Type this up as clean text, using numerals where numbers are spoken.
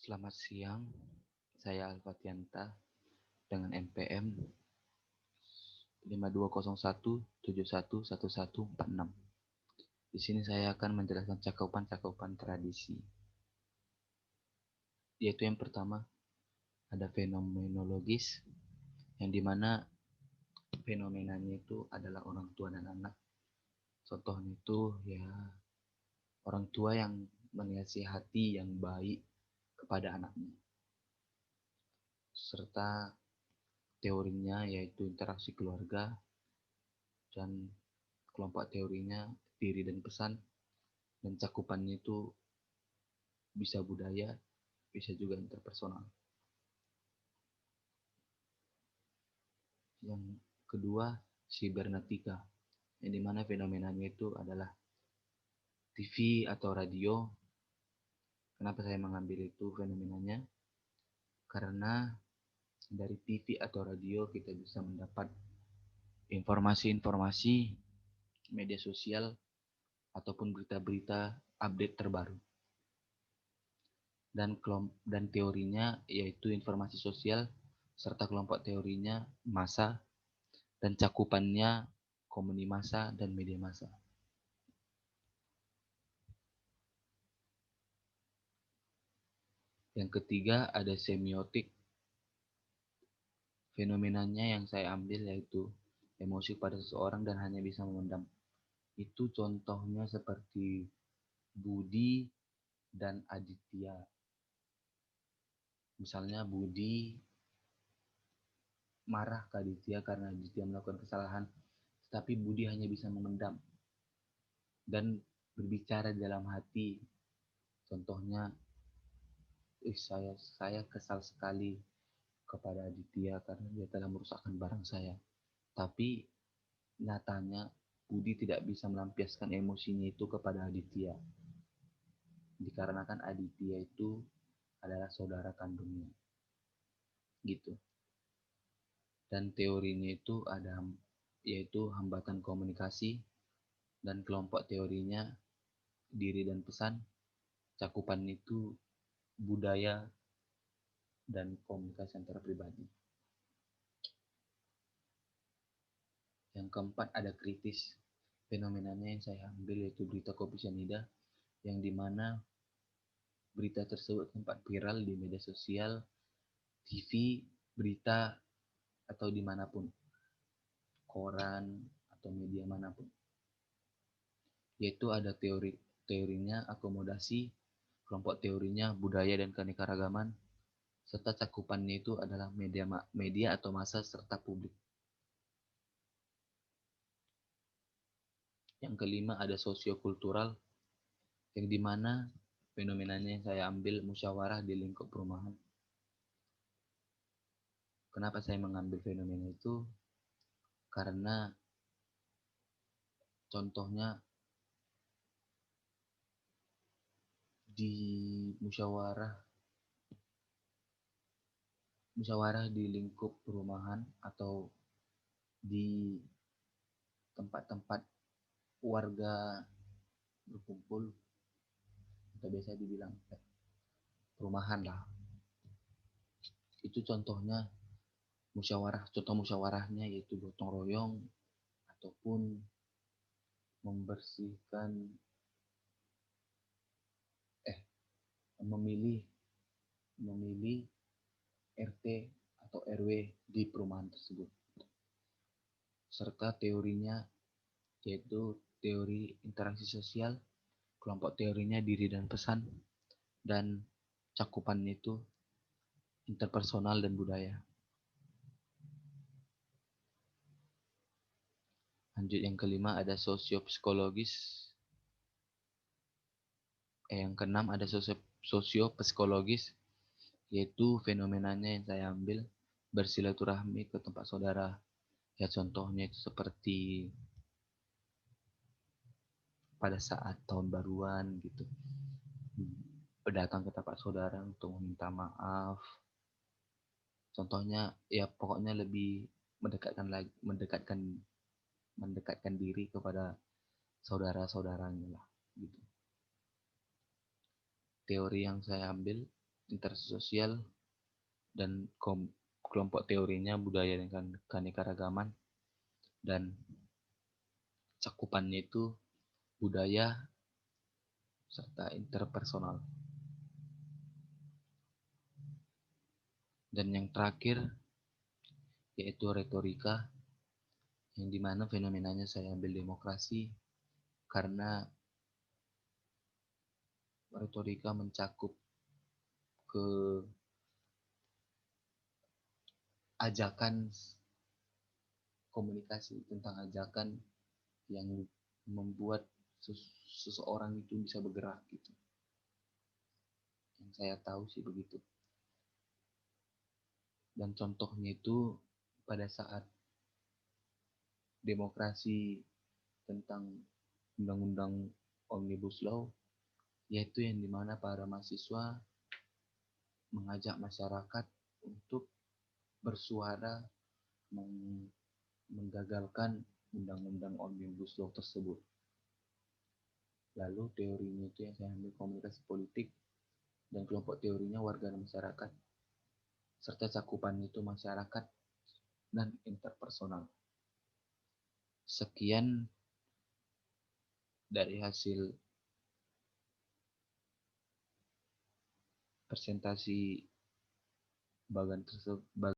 Selamat siang, saya Alfatianta dengan NPM 5201711146. Di sini saya akan menjelaskan cakupan-cakupan tradisi, yaitu yang pertama ada fenomenologis, yang dimana fenomenanya itu adalah orang tua dan anak. Contohnya itu ya orang tua yang menasihati yang baik kepada anaknya, serta teorinya yaitu interaksi keluarga, dan kelompok teorinya diri dan pesan, dan cakupannya itu bisa budaya, bisa juga interpersonal. Yang kedua, sibernetika, yang dimana fenomenanya itu adalah TV atau radio. Kenapa saya mengambil itu fenomenanya? Karena dari TV atau radio kita bisa mendapat informasi-informasi, media sosial, ataupun berita-berita update terbaru. Dan teorinya yaitu informasi sosial, serta kelompok teorinya massa, dan cakupannya komuni massa dan media massa. Yang ketiga ada semiotik. Fenomenanya yang saya ambil yaitu emosi pada seseorang dan hanya bisa memendam. Itu contohnya seperti Budi dan Aditya. Misalnya Budi marah ke Aditya karena Aditya melakukan kesalahan, tetapi Budi hanya bisa memendam dan berbicara dalam hati. Contohnya, saya kesal sekali kepada Aditya karena dia telah merusakkan barang saya. Tapi nyatanya Budi tidak bisa melampiaskan emosinya itu kepada Aditya, dikarenakan Aditya itu adalah saudara kandungnya, gitu. Dan teorinya itu ada yaitu hambatan komunikasi, dan kelompok teorinya diri dan pesan, cakupan itu budaya dan komunikasi antara pribadi. Yang keempat ada kritis. Fenomenanya yang saya ambil yaitu berita kopi cyanida, yang dimana berita tersebut sempat viral di media sosial, TV, berita, atau dimanapun, koran atau media manapun. Yaitu ada teorinya akomodasi, kelompok teorinya budaya dan keanekaragaman, serta cakupannya itu adalah media atau massa serta publik. Yang kelima ada sosiokultural, yang dimana fenomenanya yang saya ambil musyawarah di lingkup perumahan. Kenapa saya mengambil fenomena itu? Karena contohnya di musyawarah di lingkup perumahan atau di tempat-tempat warga berkumpul, atau biasa dibilang perumahan lah. Itu contohnya contoh musyawarahnya yaitu gotong royong ataupun membersihkan memilih RT atau RW di perumahan tersebut. Serta teorinya yaitu teori interaksi sosial, kelompok teorinya diri dan pesan, dan cakupannya itu interpersonal dan budaya. Lanjut yang kelima ada sosiopsikologis. Yang keenam ada sosiopsikologis, yaitu fenomenanya yang saya ambil bersilaturahmi ke tempat saudara. Ya contohnya itu seperti pada saat tahun baruan gitu, datang ke tempat saudara untuk meminta maaf. Contohnya ya pokoknya lebih mendekatkan diri kepada saudara-saudaranya lah gitu. Teori yang saya ambil intersosial, dan kelompok teorinya budaya dengan keanekaragaman, dan cakupannya itu budaya serta interpersonal. Dan yang terakhir yaitu retorika, yang dimana fenomenanya saya ambil demokrasi karena retorika mencakup ke ajakan komunikasi, tentang ajakan yang membuat seseorang itu bisa bergerak gitu. Yang saya tahu sih begitu. Dan contohnya itu pada saat demokrasi tentang undang-undang Omnibus Law, yaitu yang dimana para mahasiswa mengajak masyarakat untuk bersuara menggagalkan undang-undang Omnibus Law tersebut. Lalu teorinya itu yang saya ambil komunikasi politik, dan kelompok teorinya warga dan masyarakat, serta cakupan itu masyarakat dan interpersonal. Sekian dari hasil presentasi bagian tersebut.